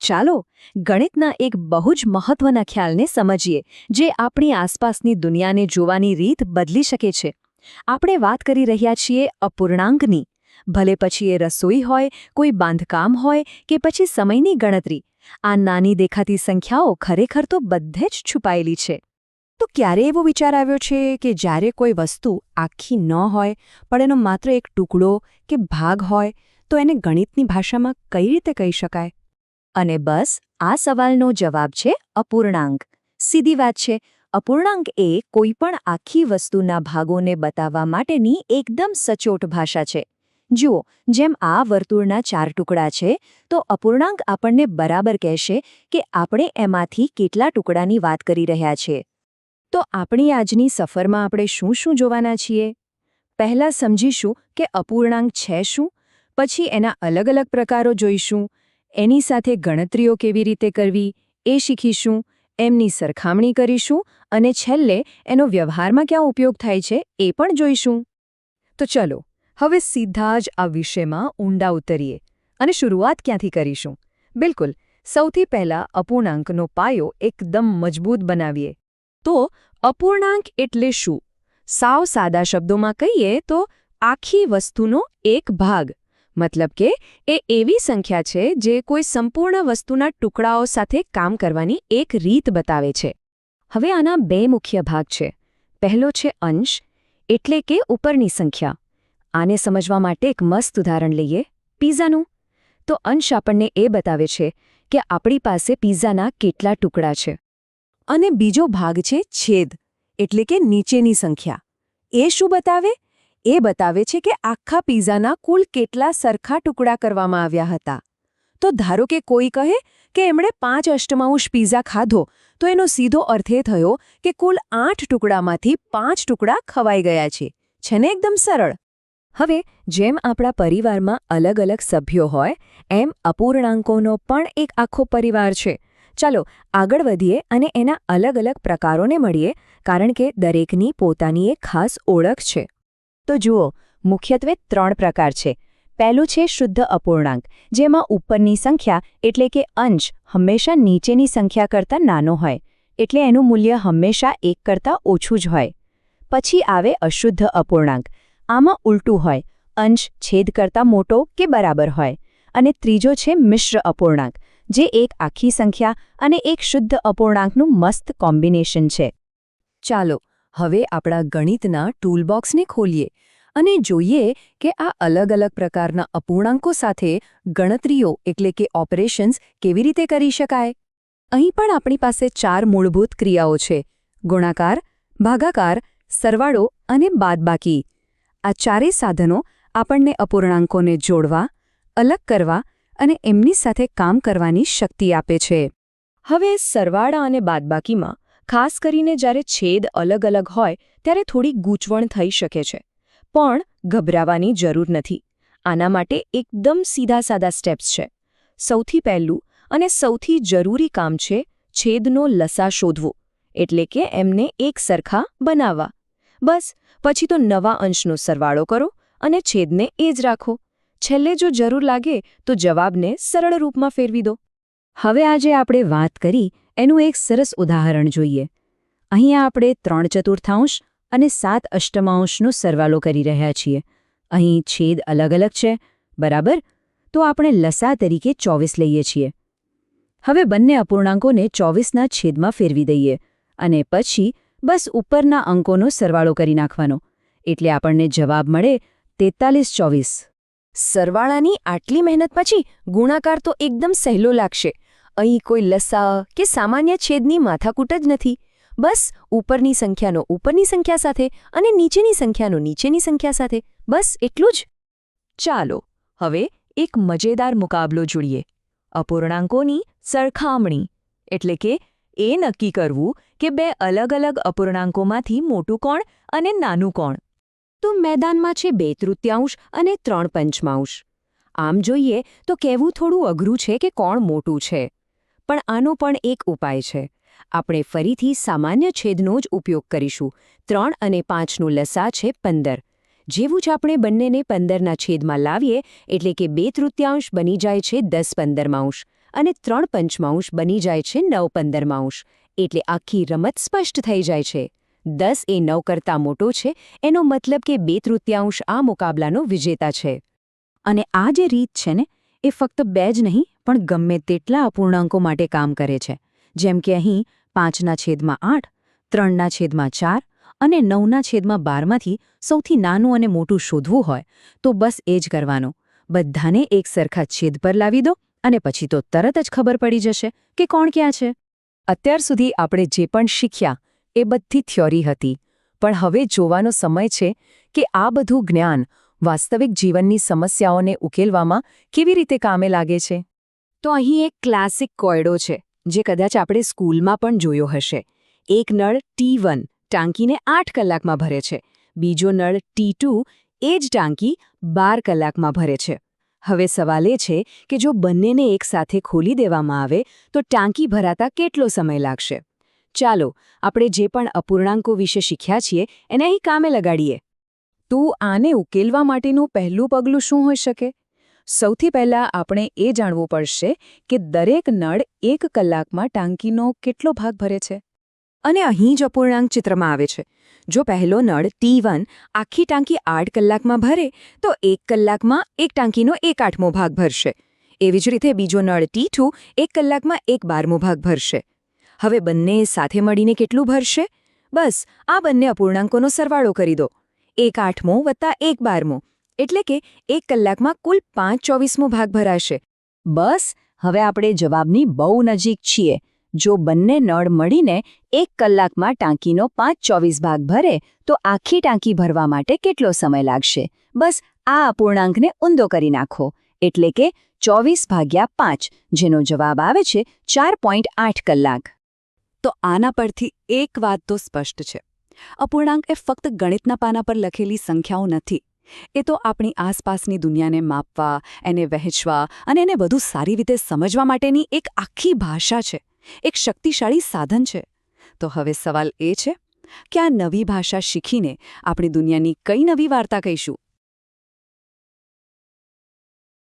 ચાલો ગણિતના એક બહુ જ મહત્વના ખ્યાલને સમજીએ જે આપણી આસપાસની દુનિયાને જોવાની રીત બદલી શકે છે. આપણે વાત કરી રહ્યા છીએ અપૂર્ણાંકની. ભલે પછી એ રસોઈ હોય, કોઈ બાંધકામ હોય કે પછી સમયની ગણતરી. આ નાની દેખાતી સંખ્યાઓ ખરેખર તો બધે જ છુપાયેલી છે. તો ક્યારે એવો વિચાર આવ્યો છે કે જ્યારે કોઈ વસ્તુ આખી ન હોય પણ એનો માત્ર એક ટુકડો કે ભાગ હોય તો એને ગણિતની ભાષામાં કઈ રીતે કહી શકાય? અને બસ આ સવાલનો જવાબ છે અપૂર્ણાંક. સીધી વાત છે, અપૂર્ણાંક એ કોઈપણ આખી વસ્તુના ભાગોને બતાવવા માટેની એકદમ સચોટ ભાષા છે. જુઓ, જેમ આ વર્તુળના 4 ટુકડા છે, તો અપૂર્ણાંક આપણને બરાબર કહેશે કે આપણે એમાંથી કેટલા ટુકડાની વાત કરી રહ્યા છીએ. તો આપણી આજની સફરમાં આપણે શું શું જોવાના છીએ? પહેલાં સમજીશું કે અપૂર્ણાંક છે શું, પછી એના અલગ અલગ પ્રકારો જોઈશું, એની સાથે ગણતરીઓ કેવી રીતે કરવી એ શીખીશું, એમની સરખામણી કરીશું અને છેલ્લે એનો વ્યવહારમાં ક્યાં ઉપયોગ થાય છે એ પણ જોઈશું. તો ચલો હવે સીધા જ આ વિષયમાં ઊંડા ઉતરીએ અને શરૂઆત ક્યાંથી કરીશું? બિલકુલ, સૌથી પહેલાં અપૂર્ણાંકનો પાયો એકદમ મજબૂત બનાવીએ. તો અપૂર્ણાંક એટલે શું? સાવ સાદા શબ્દોમાં કહીએ તો આખી વસ્તુનો એક ભાગ. મતલબ કે એ એવી સંખ્યા છે જે કોઈ સંપૂર્ણ વસ્તુના ટુકડાઓ સાથે કામ કરવાની એક રીત બતાવે છે. હવે આના 2 મુખ્ય ભાગ છે. પહેલો છે અંશ, એટલે કે ઉપરની સંખ્યા. આને સમજવા માટે એક મસ્ત ઉદાહરણ લઈએ, પિઝાનું. તો અંશ આપણને એ બતાવે છે કે આપણી પાસે પિઝાના કેટલા ટુકડા છે. અને બીજો ભાગ છે છેદ, એટલે કે નીચેની સંખ્યા. એ શું બતાવે? એ બતાવે છે કે આખા પિઝાના કુલ કેટલા સરખા ટુકડા કરવામાં આવ્યા હતા. તો ધારો કે કોઈ કહે કે એમણે 5 અષ્ટમાંશ પિઝા ખાધો, તો એનો સીધો અર્થ એ થયો કે કુલ 8 ટુકડામાંથી 5 ટુકડા ખવાઈ ગયા છે. છે ને એકદમ સરળ? હવે જેમ આપણા પરિવારમાં અલગ અલગ સભ્યો હોય, એમ અપૂર્ણાંકોનો પણ એક આખો પરિવાર છે. ચાલો આગળ વધીએ અને એના અલગ અલગ પ્રકારોને મળીએ, કારણ કે દરેકની પોતાની એક ખાસ ઓળખ છે. તો જુઓ, મુખ્યત્વે 3 પ્રકાર છે. પહેલું છે શુદ્ધ અપૂર્ણાંક, જેમાં ઉપરની સંખ્યા એટલે કે અંશ હંમેશા નીચેની સંખ્યા કરતાં નાનો હોય, એટલે એનું મૂલ્ય હંમેશા 1 કરતાં ઓછું જ હોય. પછી આવે અશુદ્ધ અપૂર્ણાંક. આમાં ઉલટું હોય, અંશ છેદ કરતાં મોટો કે બરાબર હોય. અને ત્રીજો છે મિશ્ર અપૂર્ણાંક, જે એક આખી સંખ્યા અને એક શુદ્ધ અપૂર્ણાંકનું મસ્ત કોમ્બિનેશન છે. ચાલો હવે આપણા ગણિતના ટૂલબોક્સને ખોલીએ અને જોઈએ કે આ અલગ અલગ પ્રકારના અપૂર્ણાંકો સાથે ગણતરીઓ એટલે કે ઓપરેશન્સ કેવી રીતે કરી શકાય. અહીં પણ આપણી પાસે 4 મૂળભૂત ક્રિયાઓ છે: ગુણાકાર, ભાગાકાર, સરવાળો અને બાદબાકી. આ 4 સાધનો આપણને અપૂર્ણાંકોને જોડવા, અલગ કરવા અને એમની સાથે કામ કરવાની શક્તિ આપે છે. હવે સરવાળા અને બાદબાકીમાં ખાસ કરીને જ્યારે છેદ અલગ અલગ હોય ત્યારે થોડી ગૂંચવણ થઈ શકે છે. પણ ગભરાવાની જરૂર નથી. આના માટે એકદમ સીધા-સાદા સ્ટેપ્સ છે. સૌથી પહેલું અને સૌથી જરૂરી કામ છે છેદનો લસા શોધવો, એટલે કે એમને એક સરખા બનાવવા. બસ પછી તો નવા અંશનો સરવાળો કરો અને છેદને એ જ રાખો. છેલ્લે જો જરૂર લાગે તો જવાબને સરળ રૂપમાં ફેરવી દો. હવે આજે આપણે વાત કરી એનું એક સરસ ઉદાહરણ જોઈએ. અહીંયા આપણે 3 ચતુર્થાંશ અને 7 અષ્ટમાંશનો સરવાળો કરી રહ્યા છીએ. અહીં છેદ અલગ અલગ છે, બરાબર? તો આપણે લસા તરીકે 24 લઈએ છીએ. હવે બંને અપૂર્ણાંકોને 24ના છેદમાં ફેરવી દઈએ અને પછી બસ ઉપરના અંકોનો સરવાળો કરી નાખવાનો. એટલે આપણને જવાબ મળે 43/24. સરવાળાની આટલી મહેનત પછી ગુણાકાર તો એકદમ સહેલો લાગશે. અહીં કોઈ લસા કે સામાન્ય છેદની માથાકૂટ જ નથી. બસ ઉપરની સંખ્યાનો ઉપરની સંખ્યા સાથે અને નીચેની સંખ્યાનો નીચેની સંખ્યા સાથે, બસ એટલું જ. ચાલો હવે એક મજેદાર મુકાબલો જોઈએ. અપૂર્ણાંકોની સરખામણી, એટલે કે એ નક્કી કરવું કે 2 અલગ અલગ અપૂર્ણાંકોમાંથી મોટું કોણ અને નાનું કોણ. તો મેદાનમાં છે 2 તૃતીયાંશ અને 3 પંચમાંશ. આમ જોઈએ તો કહેવું થોડું અઘરું છે કે કોણ મોટું છે. પણ આનો પણ એક ઉપાય છે. આપણે ફરીથી સામાન્ય છેદનો જ ઉપયોગ કરીશું. 3 અને 5નું લસા છે 15. જેવું જ આપણે બંનેને 15ના છેદમાં લાવીએ એટલે કે 2 તૃતીયાંશ બની જાય છે 10/15. અને 3 પંચમાંશ બની જાય છે 9 15માંશ. એટલે આખી રમત સ્પષ્ટ થઈ જાય છે. 10 એ 9 કરતાં મોટો છે, એનો મતલબ કે 2/3 આ મુકાબલાનો વિજેતા છે. અને આ જે રીત છે ને, એ ફક્ત 2 જ નહીં પણ ગમે તેટલા અપૂર્ણાંકો માટે કામ કરે છે. જેમ કે અહીં 5/8, 3/4 અને 9/12 માંથી સૌથી નાનું અને મોટું શોધવું હોય તો બસ એ જ કરવાનું. બધાને એક સરખા છેદ પર લાવી દો અને પછી તો તરત જ ખબર પડી જશે કે કોણ ક્યાં છે. અત્યાર સુધી આપણે જે પણ શીખ્યા એ બધી થિયોરી હતી, પણ હવે જોવાનો સમય છે કે આ બધું જ્ઞાન વાસ્તવિક જીવનની સમસ્યાઓને ઉકેલવામાં કેવી રીતે કામે લાગે છે. તો અહીં એક ક્લાસિક કોયડો છે જે કદાચ આપણે સ્કૂલમાં પણ જોયો હશે. એક નળ T1 ટાંકીને 8 કલાકમાં ભરે છે, બીજો નળ T2 એ જ ટાંકી 12 કલાકમાં ભરે છે. હવે સવાલ એ છે કે જો બંનેને એકસાથે ખોલી દેવામાં આવે તો ટાંકી ભરાતા કેટલો સમય લાગશે? ચાલો આપણે જે પણ અપૂર્ણાંકો વિશે શીખ્યા છીએ એને અહીં કામે લગાડીએ. તો આને ઉકેલવા માટેનું પહેલું પગલું શું હોઈ શકે? સૌથી પહેલાં આપણે એ જાણવું પડશે કે દરેક નળ 1 કલાકમાં ટાંકીનો કેટલો ભાગ ભરે છે. અને અહીં જ અપૂર્ણાંક ચિત્રમાં આવે છે. જો પહેલો નળ T1 આખી ટાંકી 8 કલાકમાં ભરે તો 1 કલાકમાં એક ટાંકીનો 1/8મો ભાગ ભરશે. એવી જ રીતે બીજો નળ T2 1 કલાકમાં 1/12મો ભાગ ભરશે. હવે બંને સાથે મળીને કેટલું ભરશે? બસ આ બંને અપૂર્ણાંકોનો સરવાળો કરી દો. 1/8મો વત્તા 1/12મો એટલે કે 1 કલાકમાં કુલ 5/24મો ભાગ ભરાશે. બસ હવે આપણે જવાબની બહુ નજીક છીએ. જો બંને નળ મળીને 1 કલાકમાં ટાંકીનો 5/24 ભાગ ભરે તો આખી ટાંકી ભરવા માટે કેટલો સમય લાગશે? બસ આ અપૂર્ણાંકને ઊંધો કરી નાખો, એટલે કે 24/5, જેનો જવાબ આવે છે 4.8 કલાક. તો આના પરથી એક વાત તો સ્પષ્ટ છે. અપૂર્ણાંક એ ફક્ત ગણિતના પાના પર લખેલી સંખ્યાઓ નથી. એ તો આપણી આસપાસની દુનિયાને માપવા, એને વહેંચવા અને એને વધુ સારી રીતે સમજવા માટેની એક આખી ભાષા છે, એક શક્તિશાળી સાધન છે. તો હવે સવાલ એ છે કે આ નવી ભાષા શીખીને આપણી દુનિયાની કઈ નવી વાર્તા કહીશું?